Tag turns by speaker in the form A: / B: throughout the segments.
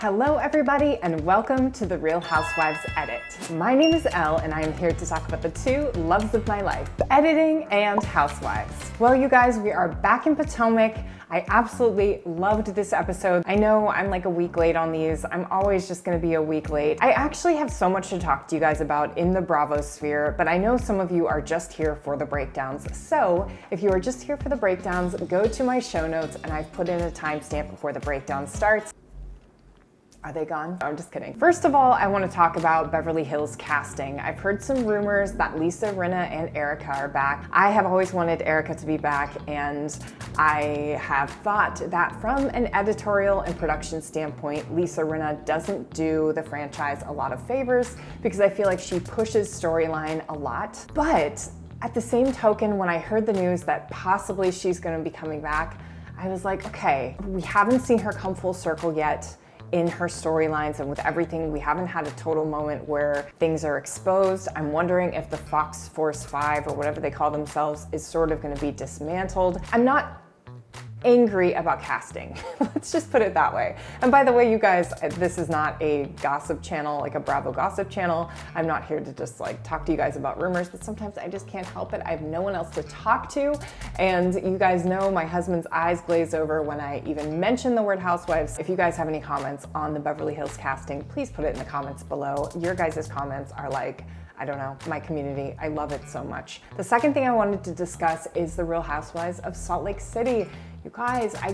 A: Hello everybody and welcome to the Real Housewives Edit. My name is Elle and I am here to talk about the two loves of my life, editing and housewives. Well you guys, we are back in Potomac. I absolutely loved this episode. I know I'm like a week late on these. I'm always just gonna be a week late. I actually have so much to talk to you guys about in the Bravo sphere, but I know some of you are just here for the breakdowns. So if you are just here for the breakdowns, go to my show notes and I've put in a timestamp before the breakdown starts. Are they gone? I'm just kidding. First of all, I want to talk about Beverly Hills casting. I've heard some rumors that Lisa, Rinna, and Erica are back. I have always wanted Erica to be back, and I have thought that from an editorial and production standpoint, Lisa Rinna doesn't do the franchise a lot of favors because I feel like she pushes storyline a lot. But at the same token, when I heard the news that possibly she's going to be coming back, I was like, okay, we haven't seen her come full circle yet in her storylines, and with everything, we haven't had a total moment where things are exposed. I'm wondering if the Fox Force 5 or whatever they call themselves is sort of going to be dismantled. I'm not angry about casting. Let's just put it that way. And by the way, you guys, this is not a gossip channel, like a Bravo gossip channel. I'm not here to just like talk to you guys about rumors, but sometimes I just can't help it. I have no one else to talk to. And you guys know my husband's eyes glaze over when I even mention the word housewives. If you guys have any comments on the Beverly Hills casting, please put it in the comments below. Your guys' comments are like, I don't know, my community. I love it so much. The second thing I wanted to discuss is the Real Housewives of Salt Lake City. You guys, I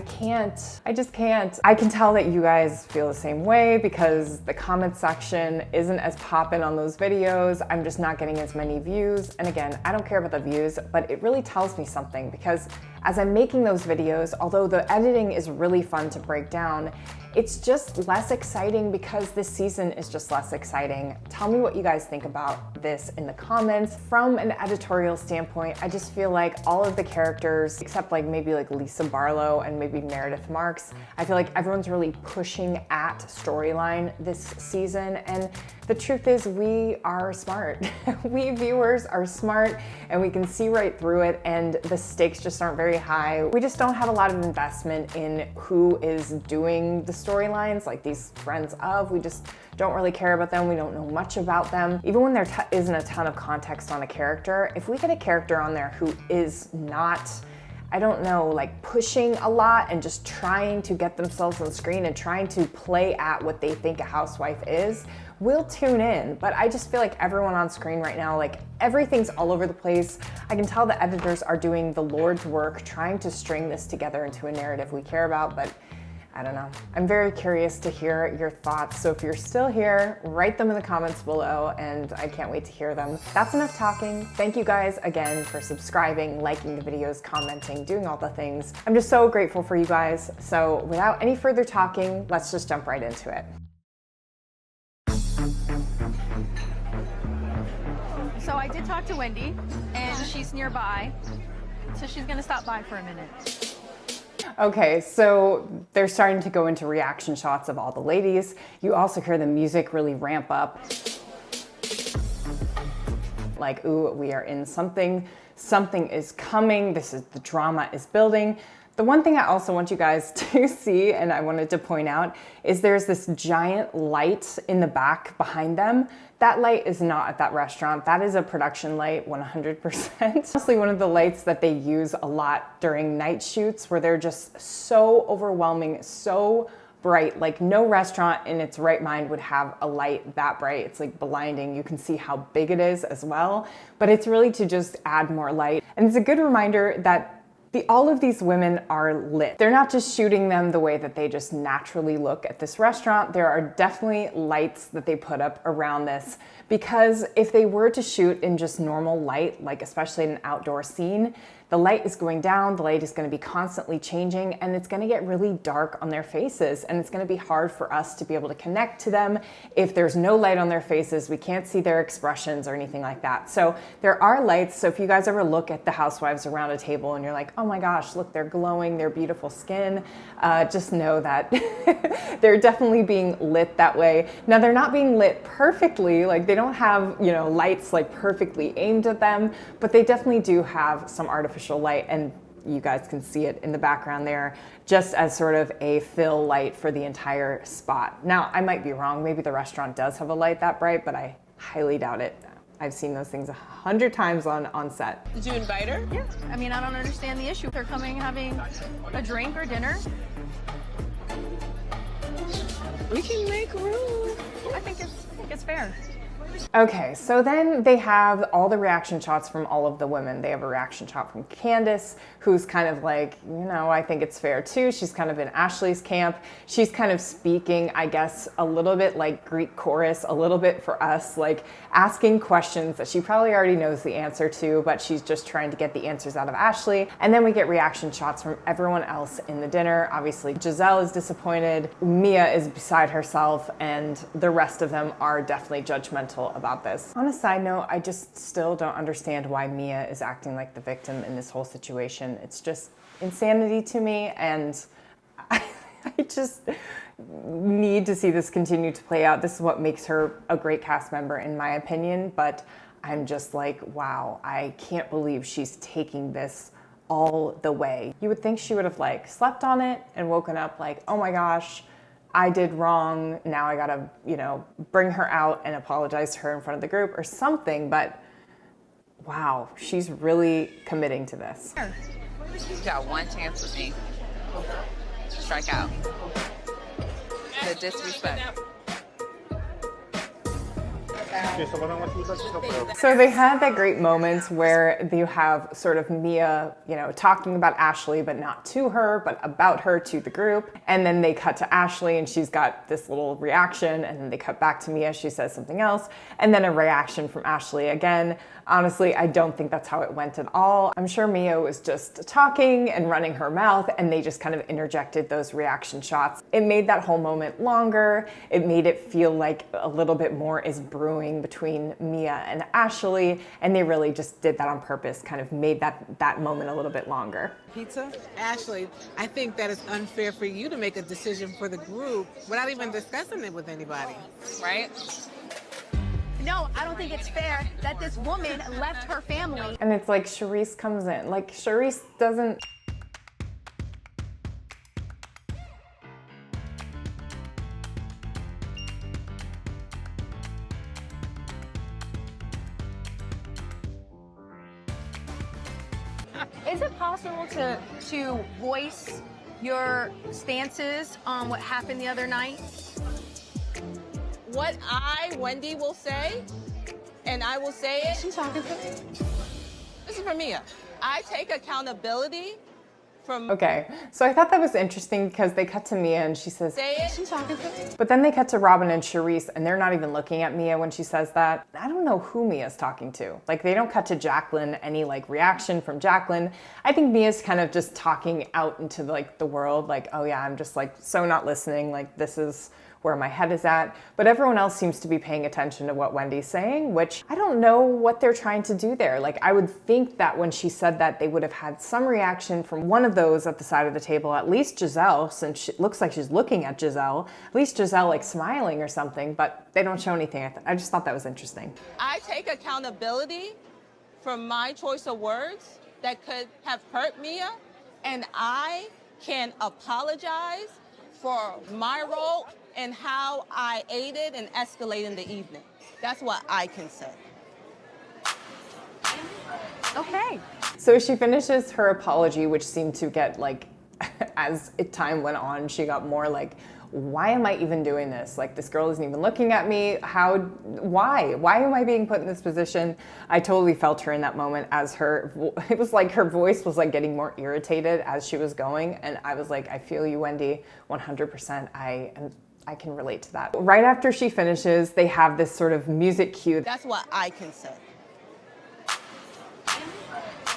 A: just can't. I can tell that you guys feel the same way because the comment section isn't as poppin' on those videos. I'm just not getting as many views. And again, I don't care about the views, but it really tells me something because as I'm making those videos, although the editing is really fun to break down, it's just less exciting because this season is just less exciting. Tell me what you guys think about this in the comments. From an editorial standpoint, I just feel like all of the characters, except like maybe like Lisa Barlow and maybe Meredith Marks, I feel like everyone's really pushing at storyline this season. And the truth is we are smart. We viewers are smart and we can see right through it, and the stakes just aren't very high. We just don't have a lot of investment in who is doing the storylines, like these friends of. We just don't really care about them. We don't know much about them. Even when there isn't a ton of context on a character, if we get a character on there who is not, I don't know, like pushing a lot and just trying to get themselves on screen and trying to play at what they think a housewife is, we'll tune in. But I just feel like everyone on screen right now, like everything's all over the place. I can tell the editors are doing the Lord's work trying to string this together into a narrative we care about, but I don't know. I'm very curious to hear your thoughts. So if you're still here, write them in the comments below and I can't wait to hear them. That's enough talking. Thank you guys again for subscribing, liking the videos, commenting, doing all the things. I'm just so grateful for you guys. So without any further talking, let's just jump right into it.
B: So I did talk to Wendy and she's nearby. So she's gonna stop by for a minute.
A: Okay, so they're starting to go into reaction shots of all the ladies. You also hear the music really ramp up. Like, ooh, we are in something. Something is coming. The drama is building. The one thing I also want you guys to see, and I wanted to point out, is there's this giant light in the back behind them. That light is not at that restaurant. That is a production light, 100%. Honestly, one of the lights that they use a lot during night shoots where they're just so overwhelming, so bright. Like no restaurant in its right mind would have a light that bright. It's like blinding. You can see how big it is as well, but it's really to just add more light. And it's a good reminder that all of these women are lit. They're not just shooting them the way that they just naturally look at this restaurant. There are definitely lights that they put up around this, because if they were to shoot in just normal light, like especially in an outdoor scene, the light is going down, the light is going to be constantly changing, and it's going to get really dark on their faces, and it's going to be hard for us to be able to connect to them. If there's no light on their faces, we can't see their expressions or anything like that. So there are lights. So if you guys ever look at the housewives around a table and you're like, oh my gosh, look, they're glowing, they're beautiful skin, just know that they're definitely being lit that way. Now they're not being lit perfectly, like they don't have, you know, lights like perfectly aimed at them, but they definitely do have some artificial light, and you guys can see it in the background there, just as sort of a fill light for the entire spot. Now, I might be wrong. Maybe the restaurant does have a light that bright, but I highly doubt it. I've seen those things 100 times on set.
C: Did you invite her?
B: Yeah. I mean, I don't understand the issue. They're coming having a drink or dinner.
C: We can make room.
B: I think it's fair.
A: Okay, so then they have all the reaction shots from all of the women. They have a reaction shot from Candace, who's kind of like, I think it's fair too. She's kind of in Ashley's camp. She's kind of speaking, I guess, a little bit like Greek chorus, a little bit for us, like asking questions that she probably already knows the answer to, but she's just trying to get the answers out of Ashley. And then we get reaction shots from everyone else in the dinner. Obviously, Giselle is disappointed. Mia is beside herself, and the rest of them are definitely judgmental about this. On a side note, I just still don't understand why Mia is acting like the victim in this whole situation. It's just insanity to me, and I just need to see this continue to play out. This is what makes her a great cast member, in my opinion, but I'm just like, wow, I can't believe she's taking this all the way. You would think she would have like slept on it and woken up like, oh my gosh, I did wrong. Now I gotta, bring her out and apologize to her in front of the group or something. But wow, she's really committing to this.
C: You got one chance with me. Strike out. The disrespect.
A: So they had that great moment where you have sort of Mia, talking about Ashley, but not to her, but about her to the group. And then they cut to Ashley and she's got this little reaction, and then they cut back to Mia, she says something else, and then a reaction from Ashley again. Honestly, I don't think that's how it went at all. I'm sure Mia was just talking and running her mouth, and they just kind of interjected those reaction shots. It made that whole moment longer. It made it feel like a little bit more is brewing between Mia and Ashley, and they really just did that on purpose, kind of made that moment a little bit longer.
D: Pizza? Ashley, I think that is unfair for you to make a decision for the group without even discussing it with anybody.
C: Right?
B: No, I don't think it's fair that this woman left her family.
A: And it's like Charisse comes in. Like Charisse doesn't...
B: Is it possible to voice your stances on what happened the other night?
C: What I, Wendy, will say, and I will say it.
B: She's talking to me.
C: This is for Mia. I take accountability from...
A: Okay, so I thought that was interesting because they cut to Mia and she says,
C: Say it.
B: She's talking to me.
A: but then they cut to Robyn and Charisse and they're not even looking at Mia when she says that. I don't know who Mia's talking to. Like, they don't cut to Jacqueline, any like reaction from Jacqueline. I think Mia's kind of just talking out into like the world, like, oh yeah, I'm just like so not listening, like this is where my head is at. But everyone else seems to be paying attention to what Wendy's saying, which I don't know what they're trying to do there. Like, I would think that when she said that, they would have had some reaction from one of those at the side of the table, at least Giselle, since it looks like she's looking at Giselle, at least Giselle like smiling or something, but they don't show anything. I just thought that was interesting.
C: I take accountability for my choice of words that could have hurt Mia, and I can apologize for my role and how I aided and escalated the evening. That's what I can say.
B: Okay.
A: So she finishes her apology, which seemed to get like, as time went on, she got more like, why am I even doing this? Like, this girl isn't even looking at me. Why am I being put in this position? I totally felt her in that moment as it was like her voice was like getting more irritated as she was going. And I was like, I feel you, Wendy, 100%. I can relate to that. Right after she finishes, they have this sort of music cue.
C: That's what I can say.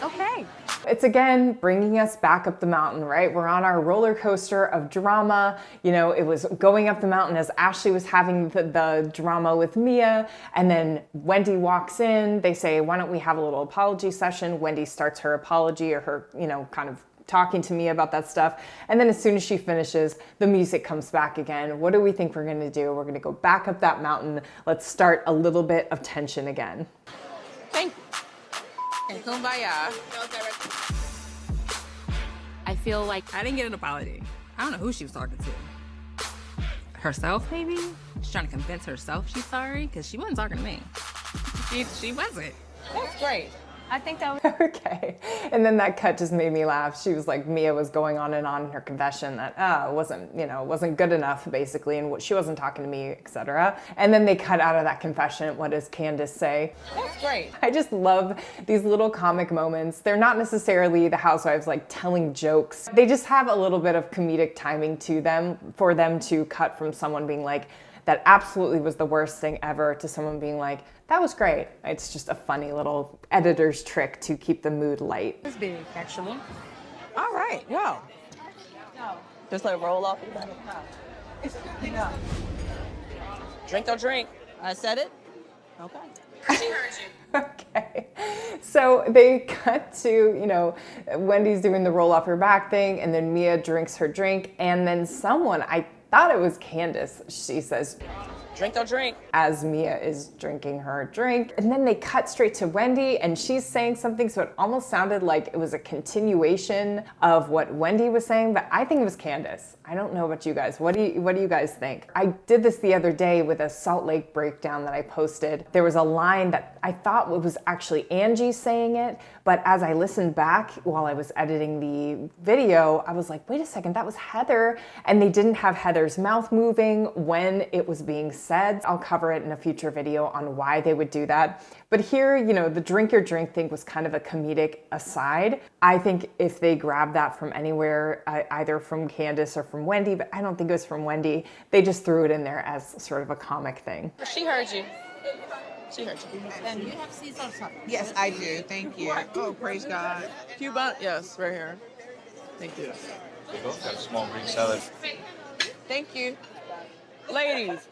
B: Okay.
A: It's again bringing us back up the mountain, right? We're on our roller coaster of drama. It was going up the mountain as Ashley was having the drama with Mia, and then Wendy walks in. They say, why don't we have a little apology session? Wendy starts her apology or her, kind of talking to me about that stuff. And then as soon as she finishes, the music comes back again. What do we think we're gonna do? We're gonna go back up that mountain. Let's start a little bit of tension again.
C: Thank you. And kumbaya.
B: feel like
E: I didn't get an apology. I don't know who she was talking to. Herself, maybe? She's trying to convince herself she's sorry, because she wasn't talking to me. She wasn't.
C: That's great.
B: I think that was
A: Okay. And then that cut just made me laugh. She was like, Mia was going on and on in her confession that, it wasn't good enough, basically, and she wasn't talking to me, etc. And then they cut out of that confession. What does Candace say?
C: That's great.
A: I just love these little comic moments. They're not necessarily the housewives like telling jokes. They just have a little bit of comedic timing to them for them to cut from someone being like, that absolutely was the worst thing ever, to someone being like, that was great. It's just a funny little editor's trick to keep the mood light.
B: big, actually.
C: All right, yo. Just let it roll off. Drink or drink. I said it. Okay. She heard you.
A: Okay. So they cut to, Wendy's doing the roll off her back thing, and then Mia drinks her drink, and then someone, I thought it was Candace, she says,
C: Drink or drink.
A: as Mia is drinking her drink. And then they cut straight to Wendy, and she's saying something, so it almost sounded like it was a continuation of what Wendy was saying, but I think it was Candace. I don't know about you guys. What do you guys think? I did this the other day with a Salt Lake breakdown that I posted. There was a line that I thought was actually Angie saying it, but as I listened back while I was editing the video, I was like, wait a second, that was Heather, and they didn't have Heather's mouth moving when it was being said. I'll cover it in a future video on why they would do that. But here, the drink your drink thing was kind of a comedic aside. I think if they grabbed that from anywhere, either from Candace or from Wendy, but I don't think it was from Wendy, they just threw it in there as sort of a comic thing.
C: She heard you. She heard you.
D: And you have seeds on top. Yes, I do. Thank you. Oh, praise God.
C: Cuban? Yes, right here. Thank you.
F: Got a small Greek salad.
C: Thank you. Ladies,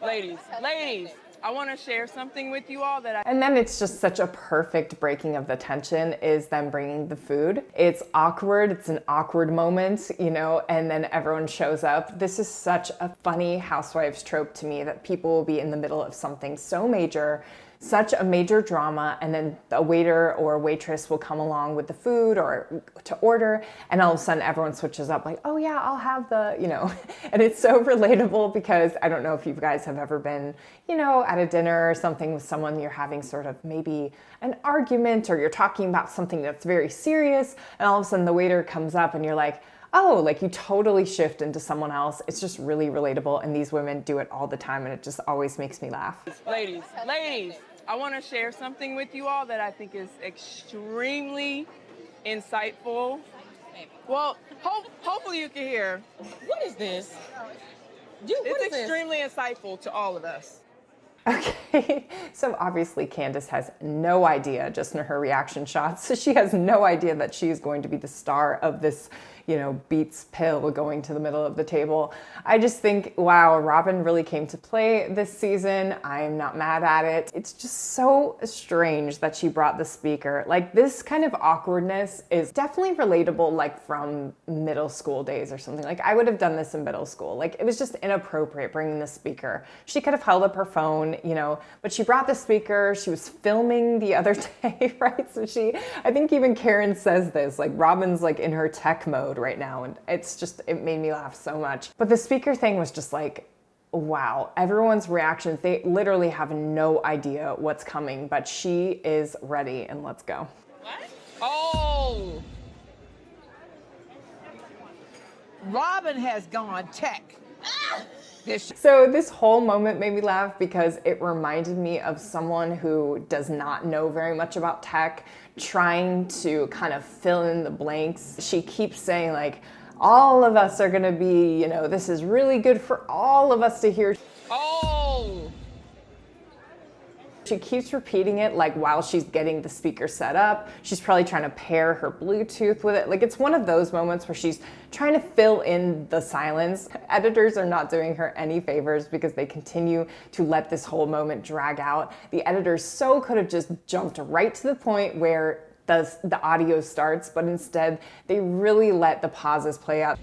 C: I want to share something with you all that I...
A: And then it's just such a perfect breaking of the tension is them bringing the food. It's awkward. It's an awkward moment, and then everyone shows up. This is such a funny housewives trope to me, that people will be in the middle of something so major, such a major drama, and then a waiter or waitress will come along with the food or to order, and all of a sudden everyone switches up like, oh yeah, I'll have the, and it's so relatable because I don't know if you guys have ever been, at a dinner or something with someone, you're having sort of maybe an argument or you're talking about something that's very serious, and all of a sudden the waiter comes up and you're like, oh, like you totally shift into someone else. It's just really relatable, and these women do it all the time, and it just always makes me laugh.
C: Ladies, I want to share something with you all that I think is extremely insightful. Well, hopefully you can hear. What is this? It's extremely insightful to all of us.
A: Okay, so obviously Candace has no idea, just in her reaction shots, so she has no idea that she's going to be the star of this, Beats pill going to the middle of the table. I just think, wow, Robyn really came to play this season. I'm not mad at it. It's just so strange that she brought the speaker. Like, this kind of awkwardness is definitely relatable, like from middle school days or something. Like, I would have done this in middle school. Like, it was just inappropriate bringing the speaker. She could have held up her phone, but she brought the speaker. She was filming the other day, right? So I think even Karen says this, like Robyn's like in her tech mode right now, and it made me laugh so much. But the speaker thing was just like, wow, everyone's reactions, they literally have no idea what's coming, but she is ready, and let's go.
C: What? Oh!
D: Robyn has gone tech.
A: So this whole moment made me laugh because it reminded me of someone who does not know very much about tech, trying to kind of fill in the blanks. She keeps saying like, all of us are gonna be, this is really good for all of us to hear.
C: Oh!
A: She keeps repeating it like while she's getting the speaker set up. She's probably trying to pair her Bluetooth with it. Like, it's one of those moments where she's trying to fill in the silence. Editors are not doing her any favors because they continue to let this whole moment drag out. The editors so could have just jumped right to the point where the audio starts, but instead they really let the pauses play out.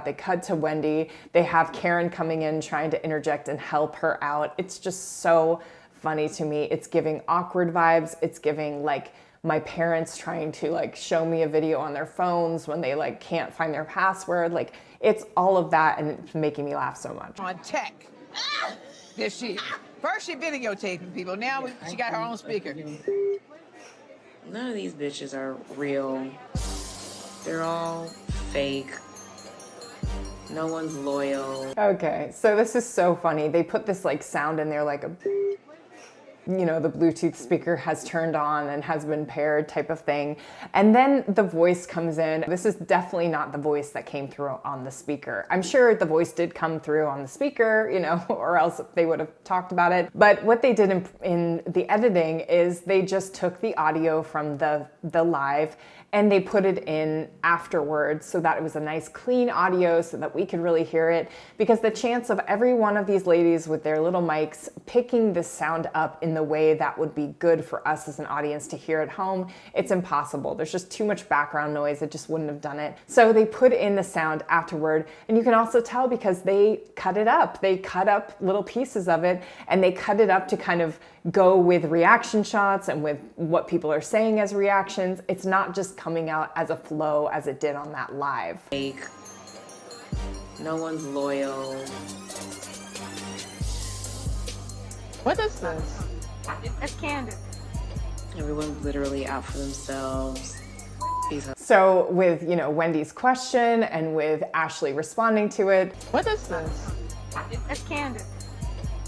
A: They cut to Wendy. They have Karen coming in trying to interject and help her out. It's just so funny to me. It's giving awkward vibes. It's giving like my parents trying to like show me a video on their phones when they like can't find their password. Like it's all of that and it's making me laugh so much.
G: On tech. This she first she videotaping people. Now she got her own speaker.
H: None of these bitches are real. They're all fake. No one's loyal.
A: Okay, so this is so funny. They put this like sound in there like a, you know, the Bluetooth speaker has turned on and has been paired type of thing. And then the voice comes in. This is definitely not the voice that came through on the speaker. I'm sure the voice did come through on the speaker, you know, or else they would have talked about it. But what they did in the editing is they just took the audio from the live and they put it in afterwards so that it was a nice clean audio so that we could really hear it, because the chance of every one of these ladies with their little mics picking this sound up in the way that would be good for us as an audience to hear at home, it's impossible. There's just too much background noise. It just wouldn't have done it. So they put in the sound afterward, and you can also tell because they cut it up. They cut up little pieces of it and they cut it up to kind of go with reaction shots and with what people are saying as reactions. It's not just coming out as a flow as it did on that live.
H: Fake. No one's loyal.
C: What is this?
B: It's Candace.
H: Everyone's literally out for themselves.
A: So with, you know, Wendy's question and with Ashley responding to it,
C: What is this?
B: It's Candace.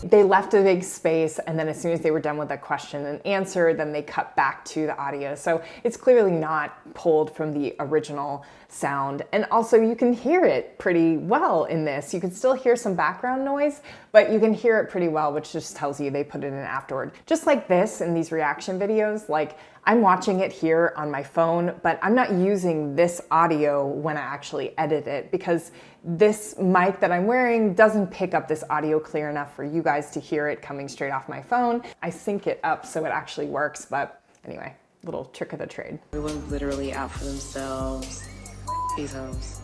A: they left a big space, and then as soon as they were done with the question and answer, then they cut back to the audio. So it's clearly not pulled from the original sound. And also you can hear it pretty well in this. You can still hear some background noise, but you can hear it pretty well, which just tells you they put it in afterward. Just like this in these reaction videos, like I'm watching it here on my phone, but I'm not using this audio when I actually edit it because this mic that I'm wearing doesn't pick up this audio clear enough for you guys to hear it coming straight off my phone. I sync it up so it actually works, but anyway, little trick of the trade.
H: Everyone's literally out for themselves. These hoes.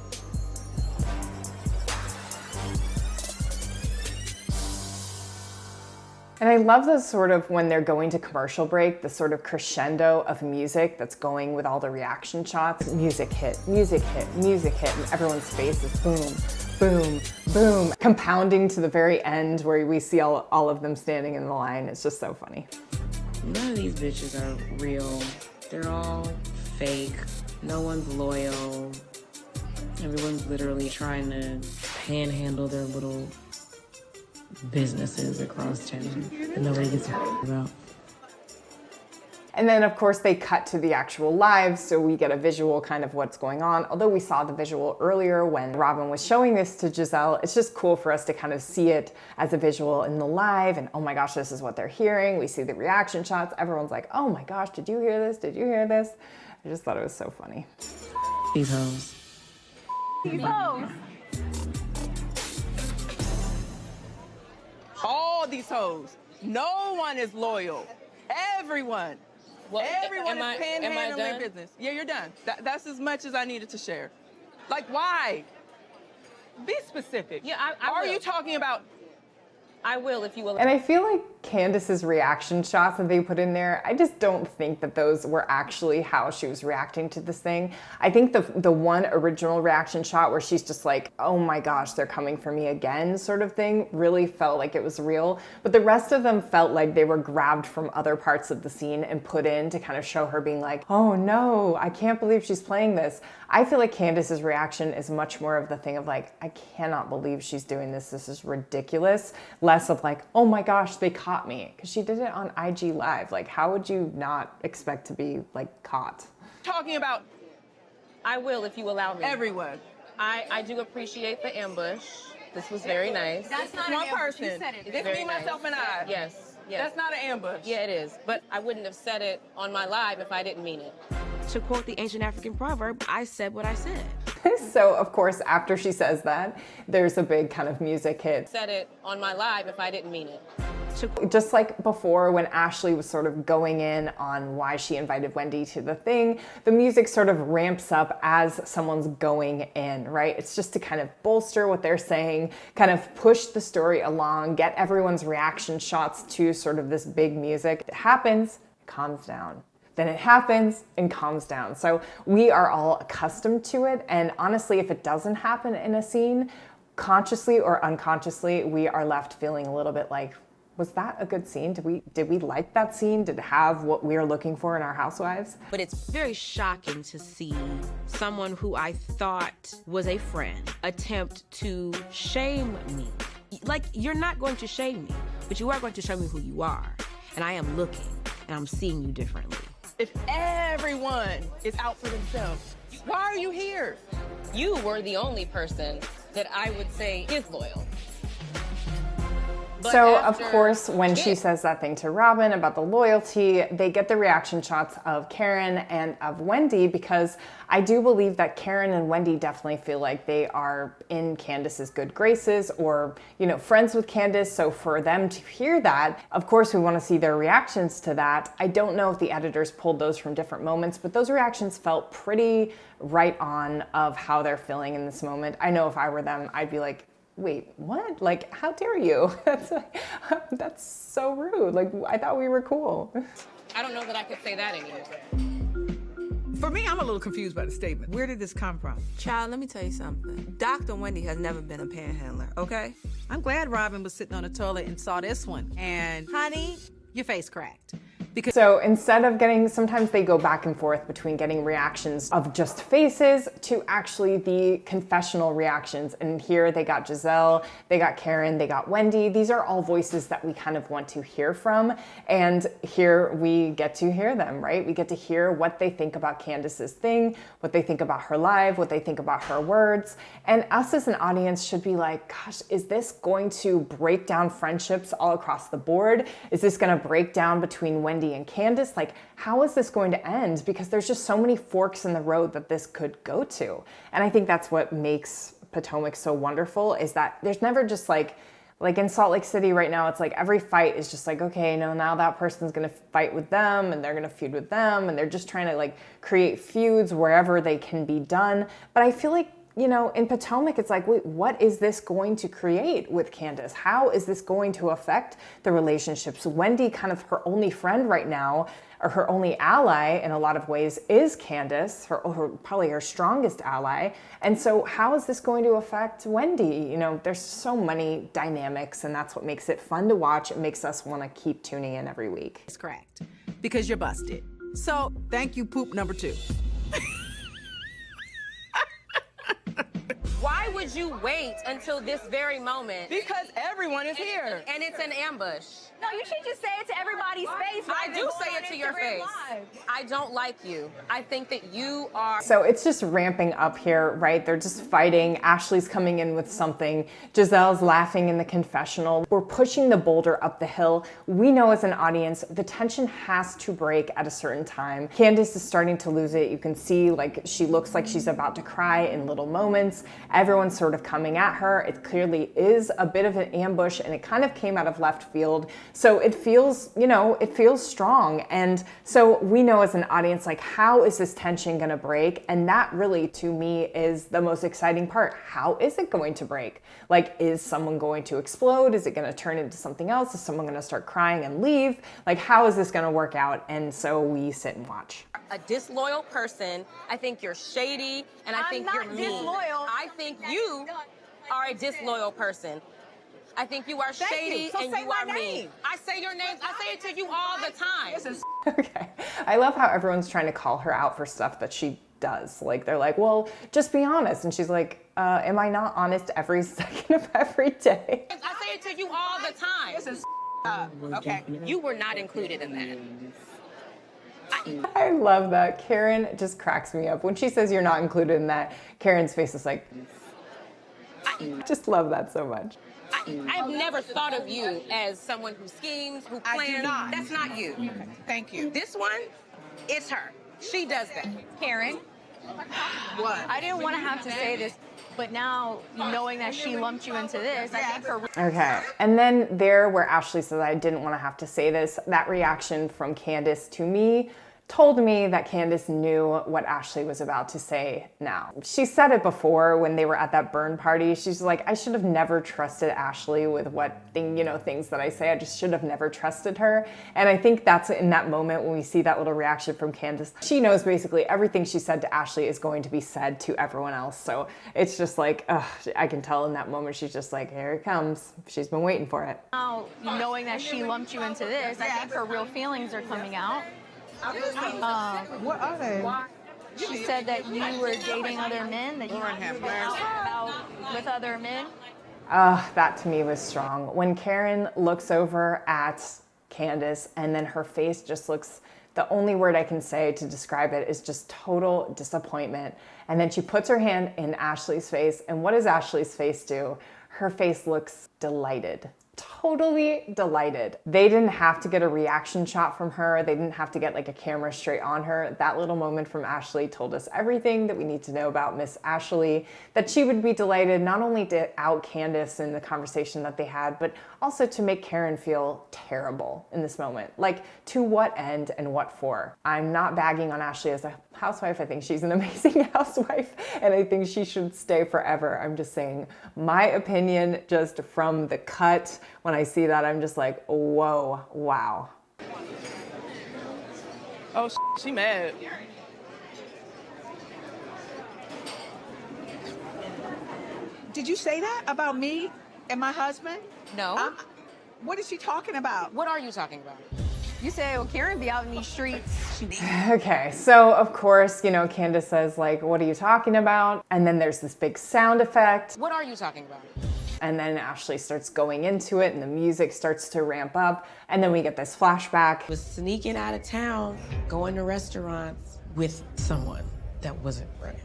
A: And I love the sort of, when they're going to commercial break, the sort of crescendo of music that's going with all the reaction shots. Music hit, music hit, music hit, and everyone's face is boom, boom, boom, compounding to the very end where we see all of them standing in the line. It's just so funny.
H: None of these bitches are real. They're all fake. No one's loyal. Everyone's literally trying to panhandle their little businesses across town that nobody gets to about.
A: And then of course they cut to the actual live, so we get a visual kind of what's going on. Although we saw the visual earlier when Robyn was showing this to Giselle, it's just cool for us to kind of see it as a visual in the live, and oh my gosh, this is what they're hearing. We see the reaction shots. Everyone's like, oh my gosh, did you hear this? Did you hear this? I just thought it was so funny.
H: These hoes.
B: These hoes.
C: All these hoes. No one is loyal. Everyone. Everyone is panhandling their business. Yeah, you're done. That's as much as I needed to share. Like, why? Be specific.
I: Yeah, I
C: Are
I: will.
C: you talking about?
I: I will if you will.
A: And I feel like Candace's reaction shots that they put in there, I just don't think that those were actually how she was reacting to this thing. I think the one original reaction shot where she's just like, oh my gosh, they're coming for me again sort of thing, really felt like it was real. But the rest of them felt like they were grabbed from other parts of the scene and put in to kind of show her being like, oh no, I can't believe she's playing this. I feel like Candace's reaction is much more of the thing of like, I cannot believe she's doing this. This is ridiculous. Less of like, oh my gosh, they caught me. Because she did it on IG Live. Like, how would you not expect to be like caught?
C: Talking about
I: I will if you allow me.
C: everyone.
I: I do appreciate the ambush. This was very nice.
B: That's not
C: One
B: an ambush.
C: person.
B: You said it.
C: It's
I: very
C: me, myself,
I: nice.
C: and I.
I: Yes, yes.
C: That's not an ambush.
I: Yeah, it is. But I wouldn't have said it on my live if I didn't mean it. To quote the ancient African proverb, I said what I said.
A: So, of course, after she says that, there's a big kind of music hit.
I: Said it on my live if I didn't mean it.
A: Just like before when Ashley was sort of going in on why she invited Wendy to the thing, the music sort of ramps up as someone's going in, right? It's just to kind of bolster what they're saying, kind of push the story along, get everyone's reaction shots to sort of this big music. It happens, it calms down. then it happens and calms down. So we are all accustomed to it. And honestly, if it doesn't happen in a scene, consciously or unconsciously, we are left feeling a little bit like, was that a good scene? Did we like that scene? Did it have what we are looking for in our housewives?
I: But it's very shocking to see someone who I thought was a friend attempt to shame me. Like, you're not going to shame me, but you are going to show me who you are. And I am looking, and I'm seeing you differently.
G: If everyone is out for themselves, why are you here?
I: You were the only person that I would say is loyal. But
A: so,
I: after
A: of course, when she says that thing to Robyn about the loyalty, they get the reaction shots of Karen and of Wendy, because I do believe that Karen and Wendy definitely feel like they are in Candace's good graces, or, you know, friends with Candace. So for them to hear that, of course, we want to see their reactions to that. I don't know if the editors pulled those from different moments, but those reactions felt pretty right on of how they're feeling in this moment. I know if I were them, I'd be like, wait, what? Like, how dare you? That's so rude. Like, I thought we were cool.
I: I don't know that I could say that anymore.
G: For me, I'm a little confused by the statement. Where did this come from?
J: Child, let me tell you something. Dr. Wendy has never been a panhandler, okay?
D: I'm glad Robyn was sitting on the toilet and saw this one. And honey, your face cracked.
A: So instead of getting, sometimes they go back and forth between getting reactions of just faces to actually the confessional reactions. And here they got Giselle, they got Karen, they got Wendy. These are all voices that we kind of want to hear from. And here we get to hear them, right? We get to hear what they think about Candace's thing, what they think about her live, what they think about her words. And us as an audience should be like, gosh, is this going to break down friendships all across the board? Is this going to break down between Wendy and Candace? Like, how is this going to end? Because there's just so many forks in the road that this could go to. And I think that's what makes Potomac so wonderful, is that there's never just like in Salt Lake City right now, it's like every fight is just like, okay, no, now that person's gonna fight with them and they're gonna feud with them, and they're just trying to like create feuds wherever they can be done. But I feel like, you know, in Potomac, it's like, wait, what is this going to create with Candace? How is this going to affect the relationships? Wendy, kind of her only friend right now, or her only ally in a lot of ways, is Candace, probably her strongest ally. And so how is this going to affect Wendy? You know, there's so many dynamics, and that's what makes it fun to watch. It makes us want to keep tuning in every week.
G: It's cracked because you're busted. So thank you, poop number 2.
I: Why would you wait until this very moment?
G: Because everyone is here.
I: And it's an ambush.
B: No, you should just say it to everybody's face.
I: I do say it to your face. I don't like you. I think that you are...
A: So it's just ramping up here, right? They're just fighting. Ashley's coming in with something. Giselle's laughing in the confessional. We're pushing the boulder up the hill. We know as an audience, the tension has to break at a certain time. Candace is starting to lose it. You can see, like, she looks like she's about to cry in little moments. Everyone's sort of coming at her. It clearly is a bit of an ambush, and it kind of came out of left field. So it feels, you know, it feels strong. And so we know as an audience, like, how is this tension going to break? And that really, to me, is the most exciting part. How is it going to break? Like, is someone going to explode? Is it going to turn into something else? Is someone going to start crying and leave? Like, how is this going to work out? And so we sit and watch.
I: A disloyal person. I think you're shady, and I think you're mean.
B: Disloyal.
I: I think you are a disloyal person. I think you are shady and you are mean. I say your name. I say it to you all the time.
A: Okay. I love how everyone's trying to call her out for stuff that she does. Like, they're like, well, just be honest. And she's like, am I not honest every second of every day?
I: I say it to you all the time.
G: Okay.
I: You were not included in that.
A: I love that. Karen just cracks me up. When she says you're not included in that, Karen's face is like, I just love that so much.
I: I've never thought of you as someone who schemes, who plans.
G: I do not.
I: That's not you.
G: Okay. Thank you.
I: This one, it's her. She does that.
B: Karen,
G: What?
B: I didn't want to have to say this, but now knowing that she lumped you into this, I think her...
A: Okay. And then there where Ashley says, I didn't want to have to say this, that reaction from Candace to me told me that Candace knew what Ashley was about to say now. She said it before when they were at that burn party. She's like, I should have never trusted Ashley with things that I say. I just should have never trusted her. And I think that's in that moment when we see that little reaction from Candace. She knows basically everything she said to Ashley is going to be said to everyone else. So it's just like, I can tell in that moment, she's just like, here it comes. She's been waiting for it.
B: Now, knowing that she lumped you into this, I think her real feelings are coming out.
G: What are they?
B: She said that you were dating other men, that you were out with other men.
A: That to me was strong. When Karen looks over at Candace and then her face just looks, the only word I can say to describe it is just total disappointment. And then she puts her hand in Ashley's face, and what does Ashley's face do? Her face looks delighted. Totally delighted. They didn't have to get a reaction shot from her. They didn't have to get like a camera straight on her. That little moment from Ashley told us everything that we need to know about Miss Ashley, that she would be delighted not only to out Candace in the conversation that they had, but also to make Karen feel terrible in this moment. Like, to what end and what for? I'm not bagging on Ashley as a housewife. I think she's an amazing housewife and I think she should stay forever. I'm just saying my opinion just from the cut. When I see that, I'm just like, whoa, wow.
K: Oh, she mad.
G: Did you say that about me and my husband?
I: No.
G: What is she talking about?
I: What are you talking about?
B: You say, well, Karen be out in these streets.
A: Okay, so of course, Candace says like, what are you talking about? And then there's this big sound effect.
I: What are you talking about?
A: And then Ashley starts going into it and the music starts to ramp up. And then we get this flashback.
H: Was sneaking out of town, going to restaurants with someone that wasn't right.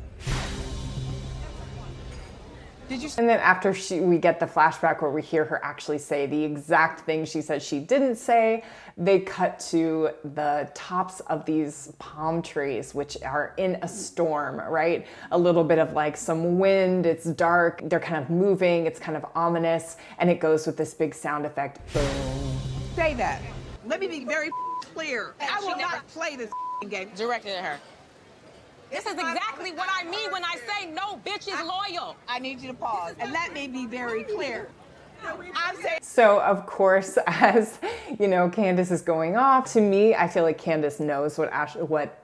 A: And then after we get the flashback where we hear her actually say the exact thing she said she didn't say, they cut to the tops of these palm trees, which are in a storm, right? A little bit of like some wind, it's dark, they're kind of moving, it's kind of ominous, and it goes with this big sound effect, boom.
G: Say that. Let me be very clear. I will not play this game.
I: Directed at her. This is exactly what I mean when I say no bitch is loyal.
G: I need you to pause and let me be very clear. I'm saying.
A: So of course, as Candace is going off, to me, I feel like Candace knows what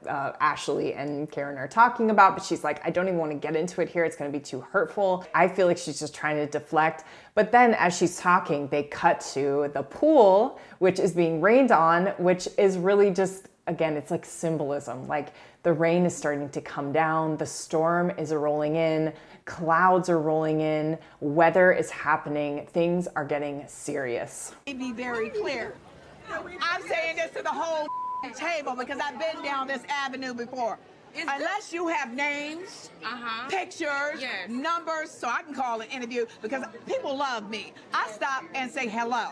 A: Ashley and Karen are talking about, but she's like, I don't even want to get into it here. It's going to be too hurtful. I feel like she's just trying to deflect. But then as she's talking, they cut to the pool, which is being rained on, which is really just, again, it's like symbolism. Like, the rain is starting to come down, the storm is rolling in, clouds are rolling in, weather is happening, things are getting serious.
G: Let me be very clear. I'm saying this to the whole table because I've been down this avenue before. Unless you have names, pictures, numbers, so I can call an interview because people love me. I stop and say hello.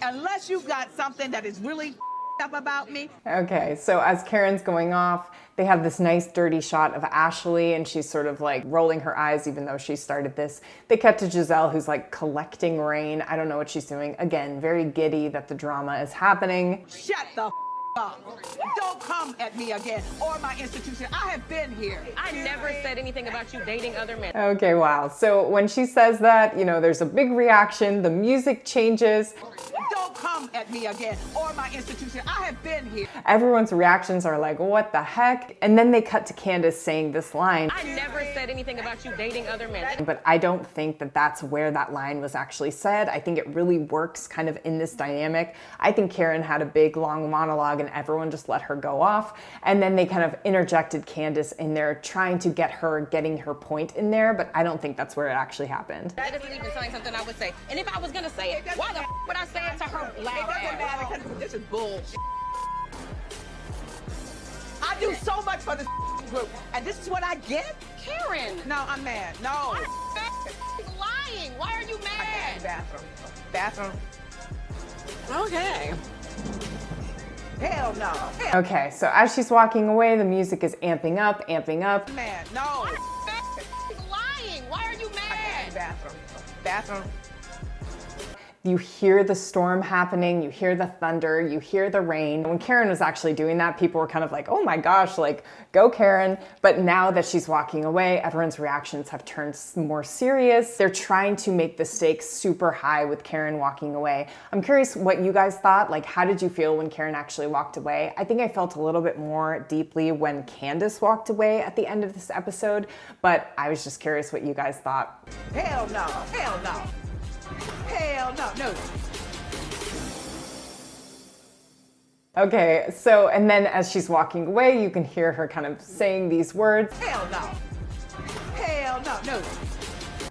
G: Unless you've got something that is really up about me.
A: Okay, so as Karen's going off, they have this nice dirty shot of Ashley and she's sort of like rolling her eyes even though she started this. They cut to Giselle who's like collecting rain. I don't know what she's doing. Again, very giddy that the drama is happening.
G: Shut the up. Don't come at me again or my institution. I have been here.
I: I never said anything about you dating other men.
A: Okay, wow. So when she says that, there's a big reaction, the music changes.
G: Don't come at me again or my institution. I have been here.
A: Everyone's reactions are like, what the heck? And then they cut to Candace saying this line.
I: I never said anything about you dating other men.
A: But I don't think that that's where that line was actually said. I think it really works kind of in this dynamic. I think Karen had a big long monologue and everyone just let her go off. And then they kind of interjected Candace in there trying to getting her point in there. But I don't think that's where it actually happened.
I: That isn't even something I would say. And if I was going to say it, why the would I say it to her loud?
G: It doesn't matter because this is bullshit. I do so much for this group, and this is what I get?
I: Karen!
G: No, I'm mad. No.
I: She's lying. Why are you mad?
G: Bathroom.
I: Okay.
G: Hell no.
A: Okay, so as she's walking away, the music is amping up.
G: Mad. No.
I: She's lying. Why are you mad?
G: Bathroom.
A: You hear the storm happening, you hear the thunder, you hear the rain. When Karen was actually doing that, people were kind of like, oh my gosh, like, go Karen. But now that she's walking away, everyone's reactions have turned more serious. They're trying to make the stakes super high with Karen walking away. I'm curious what you guys thought. Like, how did you feel when Karen actually walked away? I think I felt a little bit more deeply when Candace walked away at the end of this episode, but I was just curious what you guys thought.
G: Hell no, hell no. Hell no, no.
A: Okay, so, and then as she's walking away, you can hear her kind of saying these words.
G: Hell no. Hell no, no.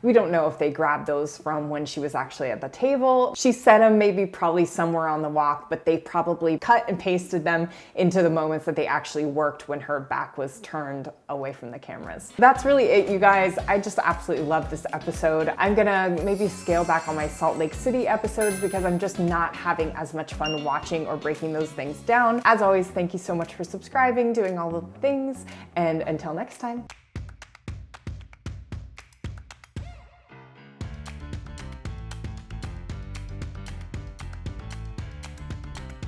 A: We don't know if they grabbed those from when she was actually at the table. She said them maybe probably somewhere on the walk, but they probably cut and pasted them into the moments that they actually worked when her back was turned away from the cameras. That's really it, you guys. I just absolutely love this episode. I'm gonna maybe scale back on my Salt Lake City episodes because I'm just not having as much fun watching or breaking those things down. As always, thank you so much for subscribing, doing all the things, and until next time.